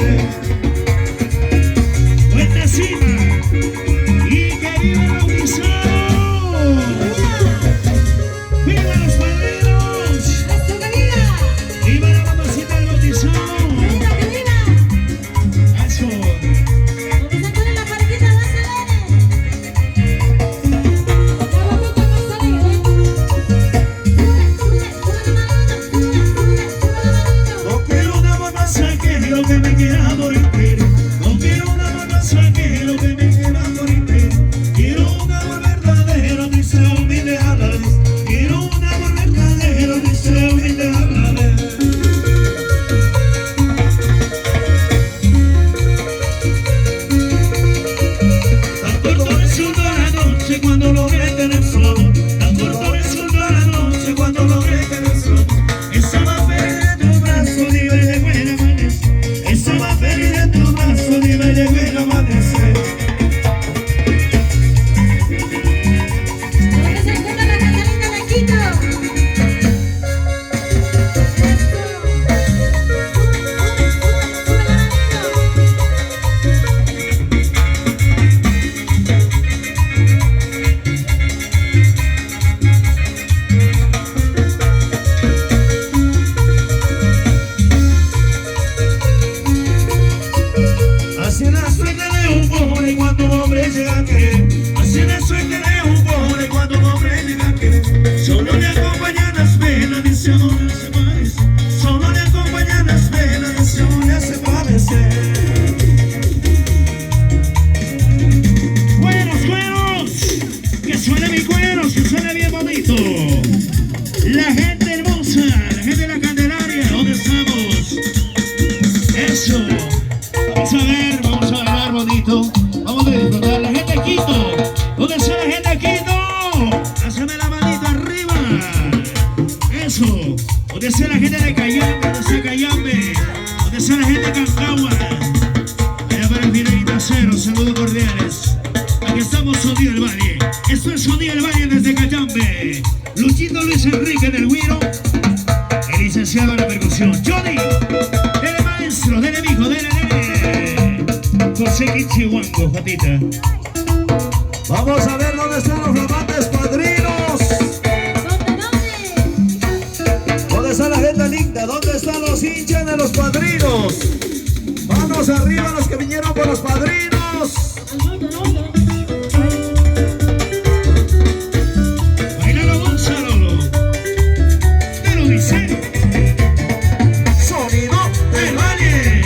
amanecer. Puente encima y que viva el bautizado. ¡Viva los padrinos! ¡Viva la mamacita del bautizado! ¡Eso! No quiero una mamá que lo que me quiera morir. No quiero una mamá que lo que me quiera morir. Quiero un amor verdadero, dice humilde a la vez. Quiero un amor verdadero, dice humilde a la vez. Tan corto resulta la noche cuando logré tener solo. Tan corto resulta la noche cuando logré tener solo. Esa más feliz de tu brazo, dime de buen amanecer. Esa más feliz de tu brazo, dime de buen amanecer. Así es la suerte de un pobre cuando un hombre llega a querer. Así es la suerte de un pobre cuando un hombre llega a querer. Solo le acompañan las penas, dice amor le hace padecer. Solo le acompañan las penas, dice amor le hace padecer. Cueros, que suene mi cueros, que suene bien bonito. La gente hermosa, la gente de la Candelaria, ¿dónde estamos? Eso. Vamos a bailar bonito. Vamos a disfrutar. La gente de Quito. ¿Dónde está la gente de Quito? Hazme la manita arriba. Eso. ¿Dónde está la gente de Cayambe? ¿Dónde está Cayambe? ¿Dónde está la gente de Cancagua? Allá para el Pinerita Cero. Saludos cordiales. Aquí estamos, Sonido del Valle. Esto es Sonido del Valle desde Cayambe. Luchito Luis Enrique del Guiro. El licenciado en la percusión. Johnny. Dele maestro, dele mijo, dele. José Kichihuango, Jotita. Vamos a ver dónde están los flamantes padrinos. ¿Dónde está la gente linda? ¿Dónde están los hinchas de los padrinos? Manos arriba los que vinieron por los padrinos. Bailalo, Gonzalo. Pero dice Sonido del Valle.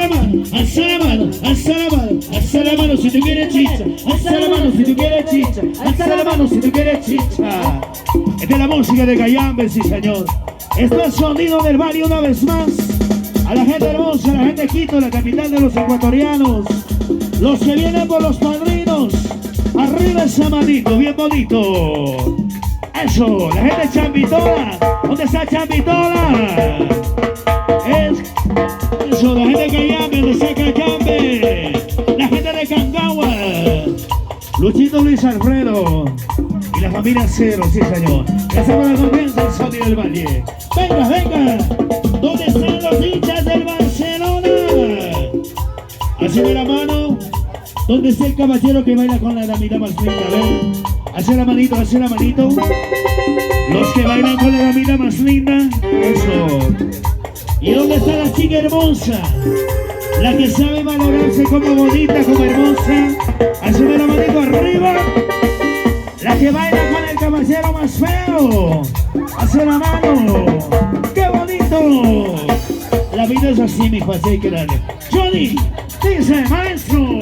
la mano, alza la mano, alza la mano, alza la mano si tú quieres chicha, alza la mano si tú quieres chicha, alza la mano si tú quieres chicha. Esta es la música de Cayambe, sí señor. Esto es sonido del barrio una vez más. A la gente hermosa, a la gente de Quito, la capital de los ecuatorianos. Los que vienen por los padrinos. Arriba esa manito, bien bonito. Eso, la gente de Chambitola. ¿Dónde está Chambitola? Eso, la gente de Cayambe, ¿dónde está Cayambe? La gente de Cangagua. Luchito Luis Alfredo. Y la familia Cero, sí señor. Gracias por la confianza en Sonido del Valle. Venga, venga. ¿Dónde están los hinchas del Barcelona? Así de la mano. ¿Dónde está el caballero que baila con la damita más linda? A ver. Hace la manito, hace la manito. Los que bailan con la damita más linda. Eso. ¿Y dónde está la chica hermosa? La que sabe valorarse como bonita, como hermosa. Hace la manito arriba. La que baila con el caballero más feo. Hace la mano. ¡Qué bonito! La vida es así, mi hijo, así hay que darle. Johnny, dice, maestro.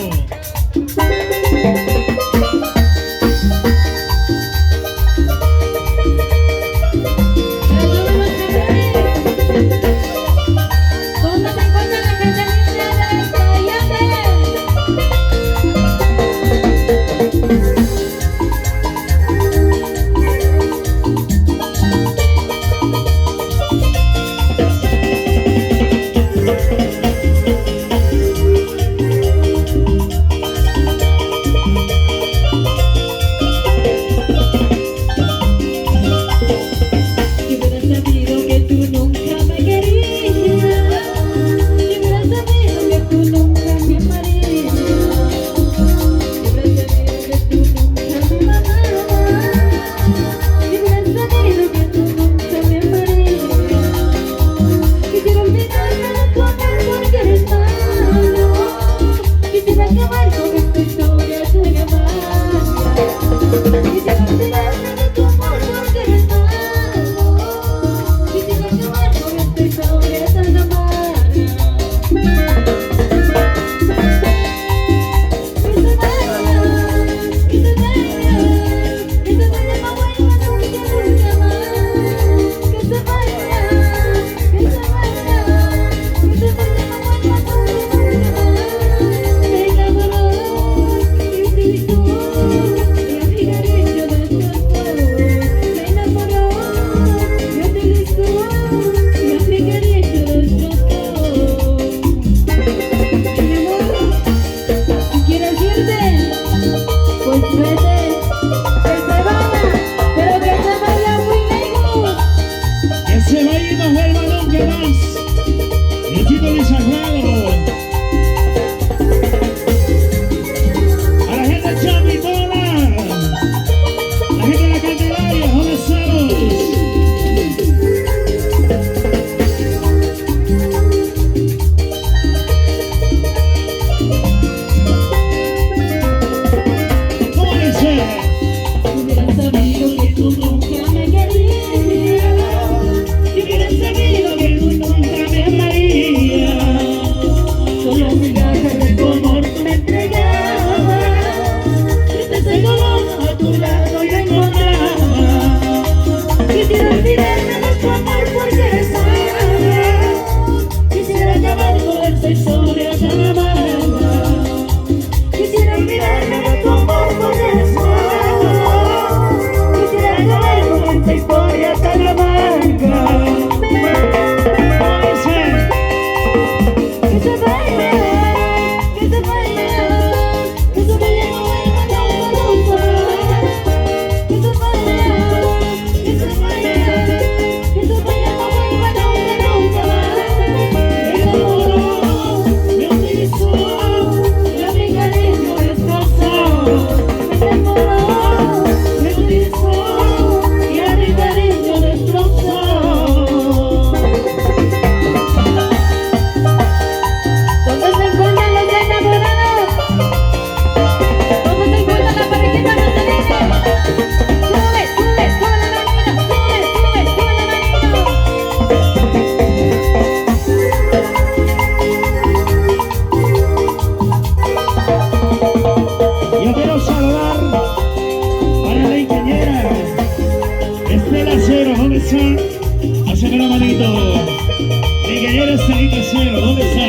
Mi ingeniero Estelita Cero, ¿dónde está?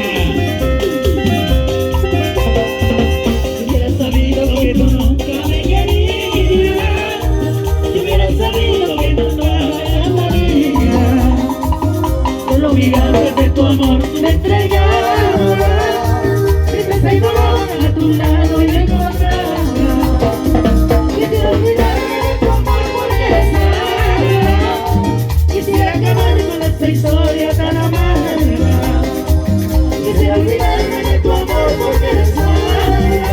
Si hubiera sabido que tú nunca me querías, si hubiera sabido que nunca me amarías, solo gigantes de tu amor tú me entregabas, tristeza y dolor a tu lado y me encontraba. Quisiera olvidarme de tu amor porque eres mala, quisiera acabar con esta historia tan amarga. Quisiera olvidarme de tu amor porque eres mala,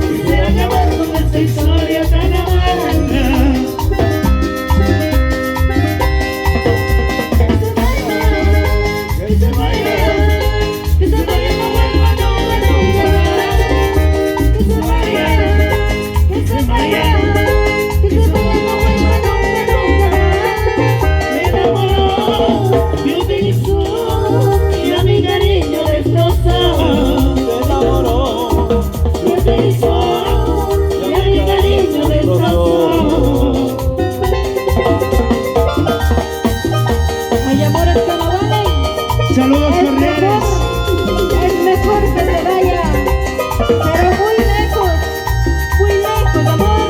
quisiera acabar con esta historia tan amarga. Que se vaya, que se vaya, no vuelva nunca, nunca más. Que se vaya, que se vaya, que se vaya, no vuelva nunca, nunca más. Me enamoró, me utilizó y a mi cariño destrozó. Me enamoró, me utilizó y a mi cariño destrozó. Hay amores que no valen. Saludos cordiales. Es mejor que se vaya, pero muy lejos, amor.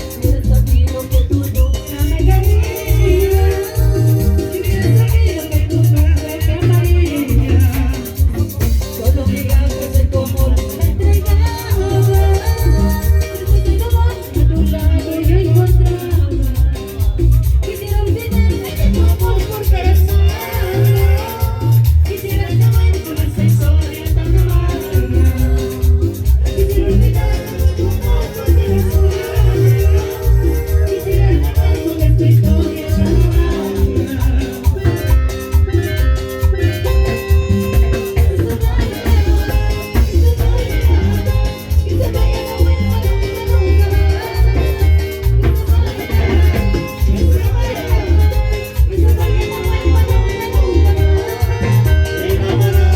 Si hubieras sabido que tú nunca me querías, si hubieras sabido que tú nunca me amarías, solo gigantes de tu amor me entregabas, tristeza y dolor a tu lado y yo encontraba. Quisiera olvidarme de tu amor porque eres mala, quisiera acabar con esta historia tan amarga. Quisiera olvidarme de tu amor porque eres mala, quisiera acabar con esta historia tan amarga. Que se vaya, que se vaya, no vuelva nunca, nunca más. Que se vaya, que se vaya, no vuelva nunca, nunca más. Me enamoró,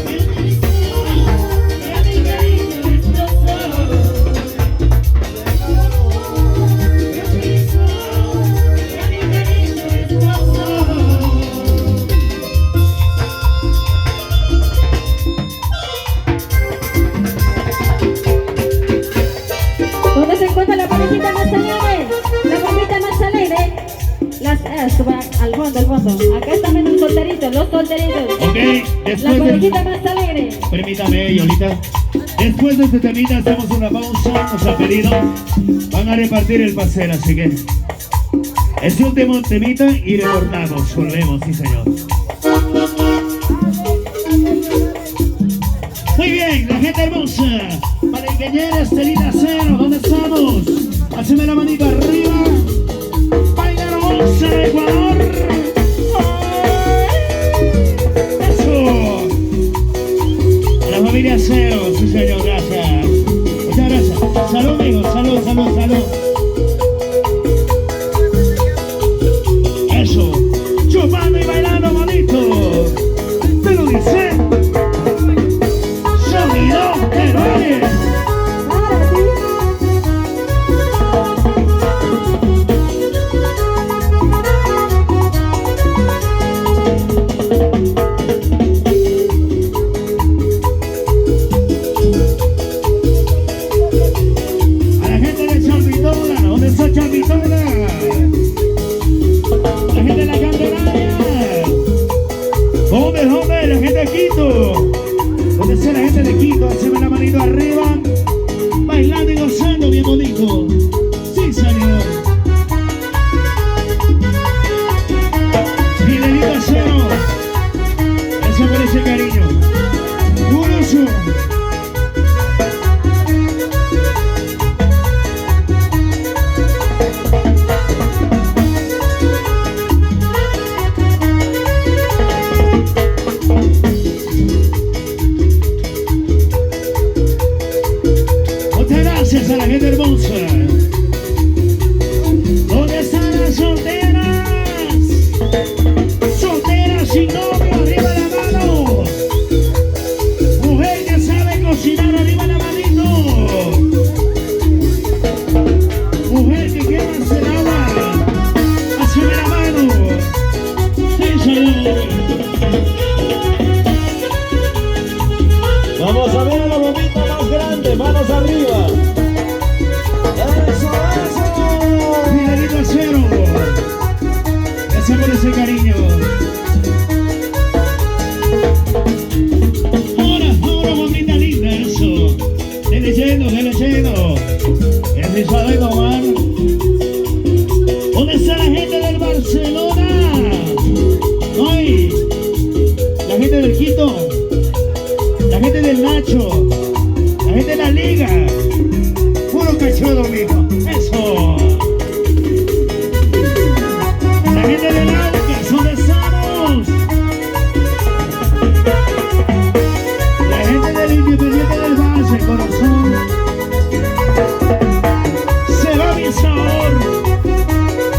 me utilizó y a mi cariño destrozó. Me utilizó y a mi cariño destrozó. ¿Dónde se encuentra la parejita más alegre? La parejita más alegre. Esto va al fondo. Acá están los solteritos, Ok, La después de... parejita más alegre. Permítame, Yolita. Después de este temita hacemos una pausa, nos ha pedido. Van a repartir el pastel, así que... Este último temita y retornamos, volvemos, sí señor. Muy bien, la gente hermosa. Para ingeniera Estelita Cero, ¿dónde estamos? Haceme la manito arriba. Baila hermosa de Ecuador. Eso. A la familia Cero, sí señor, gracias. Muchas gracias. Salud, amigos, salud. Eso. Chupando y bailando bonito. Te lo dice. Sonido Heroes. A la gente de Chapito,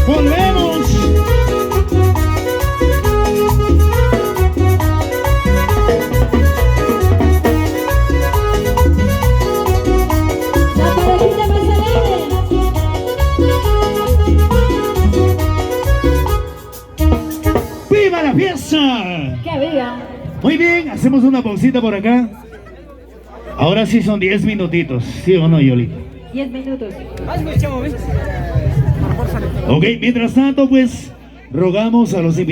Volvemos. La parejita más alegre. ¡Viva la fiesta! ¡Qué viva! Muy bien, hacemos una pausita por acá. Ahora sí son 10 minutitos, ¿sí o no, Yoli? 10 minutos. Ok, mientras tanto, pues, rogamos a los invitados.